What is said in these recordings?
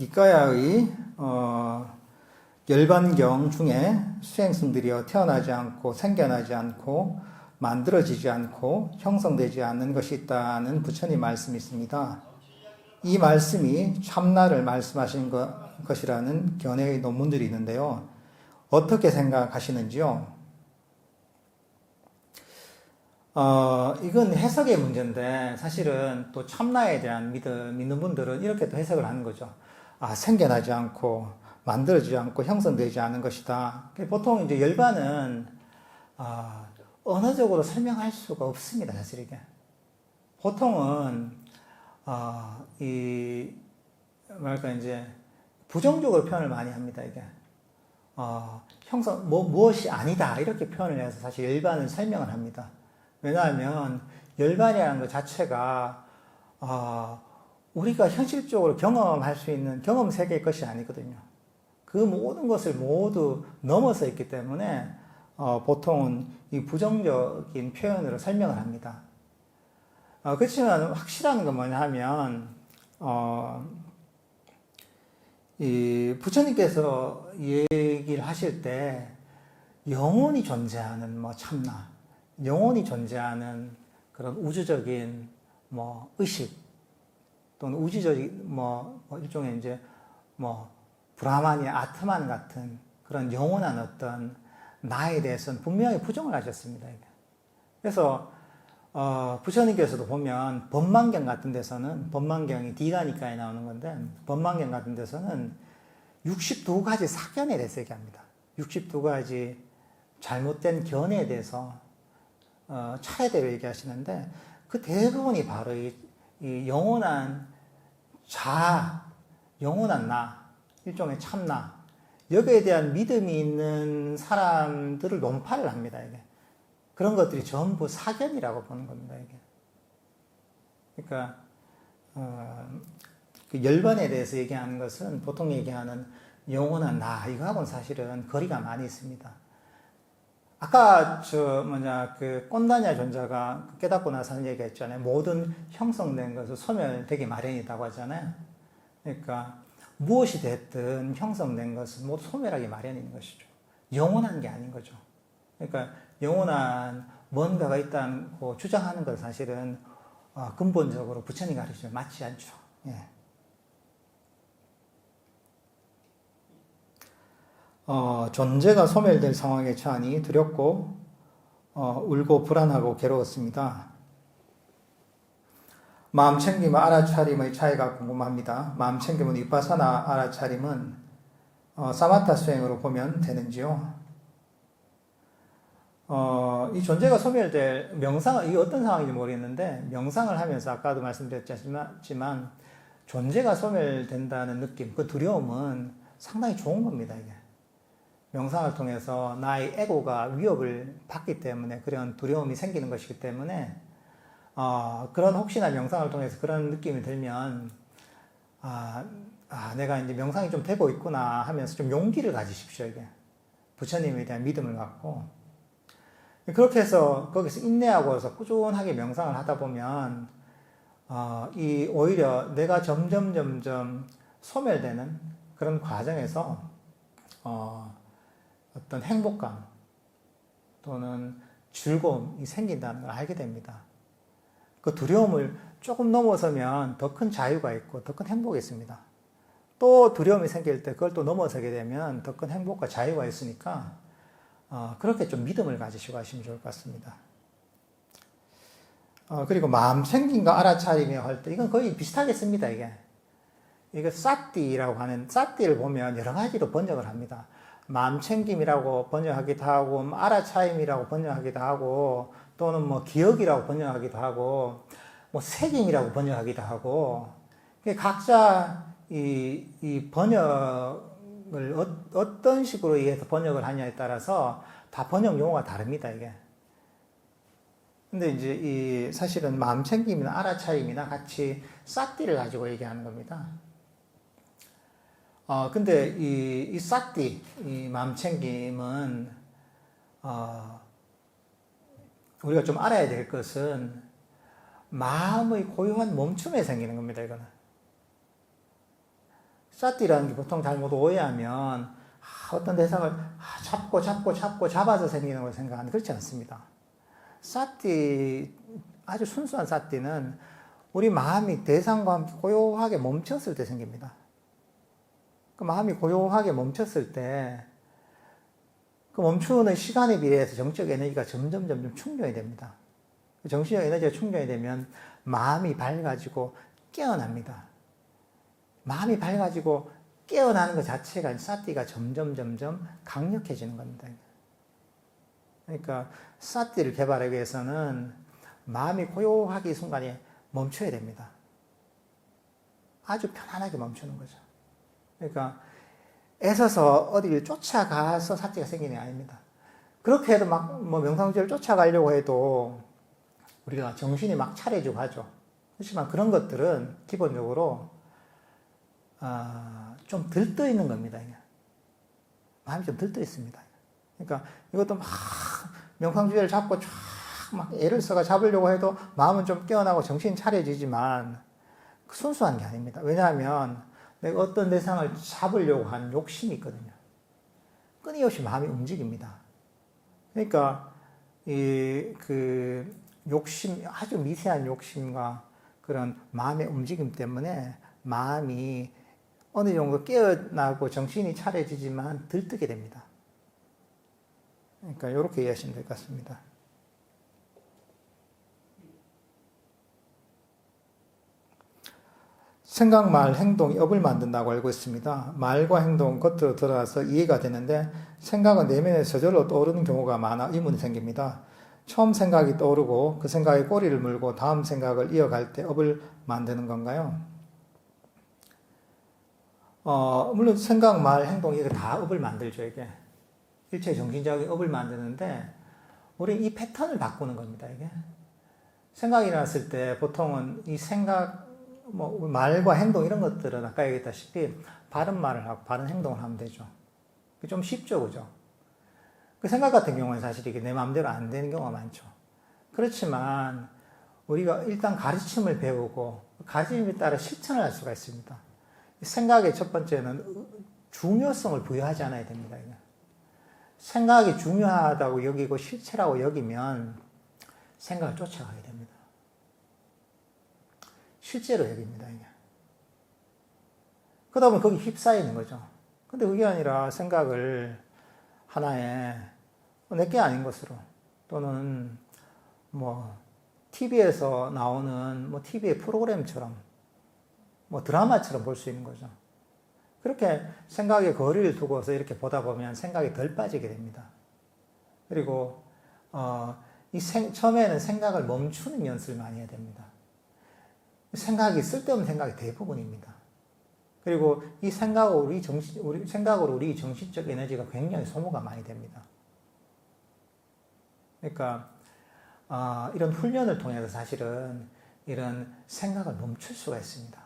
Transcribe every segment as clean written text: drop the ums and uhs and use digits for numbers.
니까야의 열반경 중에 수행승들이여 태어나지 않고 생겨나지 않고 만들어지지 않고 형성되지 않는 것이 있다는 부처님 말씀이 있습니다. 이 말씀이 참나를 말씀하신 것이라는 견해의 논문들이 있는데요. 어떻게 생각하시는지요? 이건 해석의 문제인데 사실은 또 참나에 대한 믿는 분들은 이렇게 또 해석을 하는 거죠. 생겨나지 않고 만들어지지 않고 형성되지 않은 것이다. 보통 이제 열반은 언어적으로 설명할 수가 없습니다. 사실 이게 보통은 이제 부정적으로 표현을 많이 합니다. 이게 무엇이 아니다 이렇게 표현을 해서 사실 열반을 설명을 합니다. 왜냐하면 열반이라는 것 자체가 우리가 현실적으로 경험할 수 있는 경험 세계의 것이 아니거든요. 그 모든 것을 모두 넘어서 있기 때문에 보통은 이 부정적인 표현으로 설명을 합니다. 그렇지만 확실한 건 뭐냐 하면 이 부처님께서 얘기를 하실 때 영원히 존재하는 참나, 영원히 존재하는 그런 우주적인 의식 또는 우주적인 일종의 이제 브라만이 아트만 같은 그런 영원한 어떤 나에 대해서는 분명히 부정을 하셨습니다. 그래서 부처님께서도 보면 법만경 같은 데서는 법만경이 디가니까에 나오는 건데 법만경 같은 데서는 62가지 사견에 대해서 얘기합니다. 62가지 잘못된 견해에 대해서 차례대로 얘기하시는데 그 대부분이 바로 이 영원한 영원한 나, 일종의 참나, 여기에 대한 믿음이 있는 사람들을 논파를 합니다. 이게. 그런 것들이 전부 사견이라고 보는 겁니다. 이게. 그러니까 그 열반에 대해서 얘기하는 것은 보통 얘기하는 영원한 나 이거하고는 사실은 거리가 많이 있습니다. 아까 그 꼰다냐 존자가 깨닫고 나서는 얘기했잖아요. 모든 형성된 것은 소멸되기 마련이라고 하잖아요. 그러니까 무엇이 됐든 형성된 것은 모두 소멸하기 마련인 것이죠. 영원한 게 아닌 거죠. 그러니까 영원한 뭔가가 있다고 주장하는 건 사실은 근본적으로 부처님 가르침에 맞지 않죠. 예. 존재가 소멸될 상황에 처하니 두렵고 울고 불안하고 괴로웠습니다. 마음챙김과 알아차림의 차이가 궁금합니다. 마음챙김은 위파사나 알아차림은 사마타 수행으로 보면 되는지요? 이 존재가 소멸될 명상은 이게 어떤 상황인지 모르겠는데 명상을 하면서 아까도 말씀드렸지만 존재가 소멸된다는 느낌, 그 두려움은 상당히 좋은 겁니다. 이게 명상을 통해서 나의 에고가 위협을 받기 때문에 그런 두려움이 생기는 것이기 때문에 그런 혹시나 명상을 통해서 그런 느낌이 들면 내가 이제 명상이 좀 되고 있구나 하면서 좀 용기를 가지십시오. 이게 부처님에 대한 믿음을 갖고 그렇게 해서 거기서 인내하고서 꾸준하게 명상을 하다 보면 오히려 내가 점점 소멸되는 그런 과정에서 어떤 행복감 또는 즐거움이 생긴다는 걸 알게 됩니다. 그 두려움을 조금 넘어서면 더 큰 자유가 있고 더 큰 행복이 있습니다. 또 두려움이 생길 때 그걸 또 넘어서게 되면 더 큰 행복과 자유가 있으니까 그렇게 좀 믿음을 가지시고 하시면 좋을 것 같습니다. 그리고 마음 챙김과 알아차림이 할 때 이건 거의 비슷하겠습니다. 이게 사띠라고 하는 사띠를 보면 여러 가지로 번역을 합니다. 마음 챙김이라고 번역하기도 하고 알아차림이라고 번역하기도 하고 또는 기억이라고 번역하기도 하고 색임이라고 번역하기도 하고 각자 이 번역을 어떤 식으로 해서 번역을 하냐에 따라서 다 번역 용어가 다릅니다. 이게. 근데 이제 사실은 마음 챙김이나 알아차림이나 같이 사띠를 가지고 얘기하는 겁니다. 근데 이 사띠, 이 마음 챙김은 우리가 좀 알아야 될 것은 마음의 고요한 멈춤에 생기는 겁니다. 이거는 사띠라는 게 보통 잘못 오해하면 어떤 대상을 잡아서 생기는 걸 생각하는데 그렇지 않습니다. 사띠, 아주 순수한 사띠는 우리 마음이 대상과 함께 고요하게 멈췄을 때 생깁니다. 그 마음이 고요하게 멈췄을 때 그 멈추는 시간에 비해서 정적 에너지가 점점 충전이 됩니다. 정신적 에너지가 충전이 되면 마음이 밝아지고 깨어납니다. 마음이 밝아지고 깨어나는 것 자체가 사띠가 점점 강력해지는 겁니다. 그러니까 사띠를 개발하기 위해서는 마음이 고요하게 이 순간에 멈춰야 됩니다. 아주 편안하게 멈추는 거죠. 그러니까 애써서 어디를 쫓아가서 사띠가 생기는 게 아닙니다. 그렇게 해도 막 명상주의를 쫓아가려고 해도 우리가 정신이 막 차려지고 하죠. 그렇지만 그런 것들은 기본적으로 좀 들떠 있는 겁니다. 마음이 좀 들떠 있습니다. 그러니까 이것도 막 명상주의를 잡고 쫙 막 애를 써가 잡으려고 해도 마음은 좀 깨어나고 정신이 차려지지만 순수한 게 아닙니다. 왜냐하면 내가 어떤 대상을 잡으려고 하는 욕심이 있거든요. 끊임없이 마음이 움직입니다. 그러니까 그 욕심, 아주 미세한 욕심과 그런 마음의 움직임 때문에 마음이 어느 정도 깨어나고 정신이 차려지지만 들뜨게 됩니다. 그러니까 이렇게 이해하시면 될 것 같습니다. 생각, 말, 행동이 업을 만든다고 알고 있습니다. 말과 행동은 겉으로 드러나서 이해가 되는데 생각은 내면에 저절로 떠오르는 경우가 많아 의문이 생깁니다. 처음 생각이 떠오르고 그 생각에 꼬리를 물고 다음 생각을 이어갈 때 업을 만드는 건가요? 물론 생각, 말, 행동 이게 다 업을 만들죠. 이게 일체 정신적인 업을 만드는데 우리 이 패턴을 바꾸는 겁니다. 이게 생각이 났을 때 보통은 이 생각 말과 행동 이런 것들은 아까 얘기했다시피 바른 말을 하고 바른 행동을 하면 되죠. 좀 쉽죠, 그죠? 그 생각 같은 경우는 사실 이게 내 마음대로 안 되는 경우가 많죠. 그렇지만 우리가 일단 가르침을 배우고 가르침에 따라 실천을 할 수가 있습니다. 생각의 첫 번째는 중요성을 부여하지 않아야 됩니다. 생각이 중요하다고 여기고 실체라고 여기면 생각을 쫓아가게 됩니다. 실제로 여깁니다, 이게. 그러다 보면 거기 휩싸이는 거죠. 근데 그게 아니라 생각을 하나의 내게 아닌 것으로 또는 TV에서 나오는 TV의 프로그램처럼 드라마처럼 볼 수 있는 거죠. 그렇게 생각에 거리를 두고서 이렇게 보다 보면 생각이 덜 빠지게 됩니다. 그리고 처음에는 생각을 멈추는 연습을 많이 해야 됩니다. 생각이 쓸데없는 생각이 대부분입니다. 그리고 이 생각으로 우리 정신적 에너지가 굉장히 소모가 많이 됩니다. 그러니까 이런 훈련을 통해서 사실은 이런 생각을 멈출 수가 있습니다.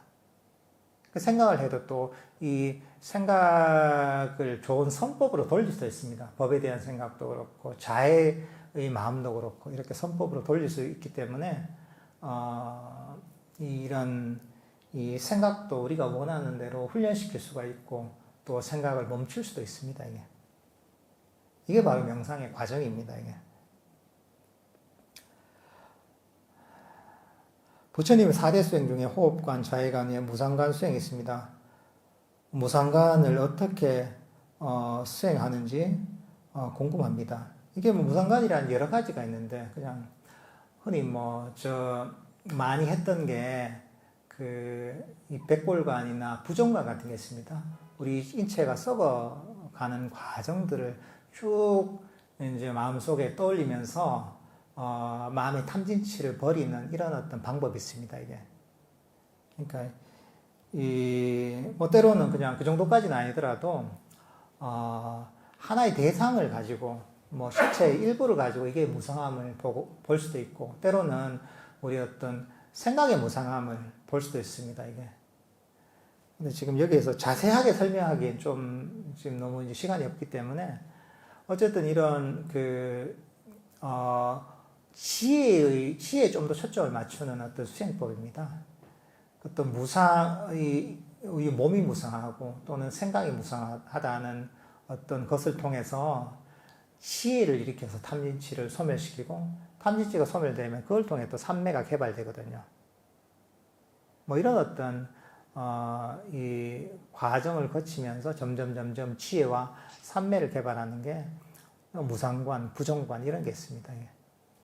그 생각을 해도 또 이 생각을 좋은 선법으로 돌릴 수 있습니다. 법에 대한 생각도 그렇고 자해의 마음도 그렇고 이렇게 선법으로 돌릴 수 있기 때문에 이런 이 생각도 우리가 원하는 대로 훈련시킬 수가 있고 또 생각을 멈출 수도 있습니다. 이게 바로 명상의 과정입니다. 이게. 부처님의 4대 수행 중에 호흡관, 자해관에 무상관 수행이 있습니다. 무상관을 어떻게 수행하는지 궁금합니다. 이게 무상관이라는 여러 가지가 있는데 그냥 흔히 많이 했던 게 이 백골관이나 부정관 같은 게 있습니다. 우리 인체가 썩어가는 과정들을 쭉 이제 마음속에 떠올리면서 마음의 탐진치를 버리는 이런 어떤 방법이 있습니다. 이게. 그러니까 때로는 그냥 그 정도까지는 아니더라도 하나의 대상을 가지고 실체의 일부를 가지고 이게 무상함을 볼 수도 있고 때로는 우리 어떤 생각의 무상함을 볼 수도 있습니다. 이게. 근데 지금 여기에서 자세하게 설명하기엔 지금 너무 이제 시간이 없기 때문에 어쨌든 이런 지혜에 좀 더 초점을 맞추는 어떤 수행법입니다. 어떤 이 몸이 무상하고 또는 생각이 무상하다는 어떤 것을 통해서 시혜를 일으켜서 탐진치를 소멸시키고 탐진치가 소멸되면 그걸 통해 또 삼매가 개발되거든요. 뭐 이런 어떤 이 과정을 거치면서 점점 지혜와 삼매를 개발하는 게 무상관, 부정관 이런 게 있습니다.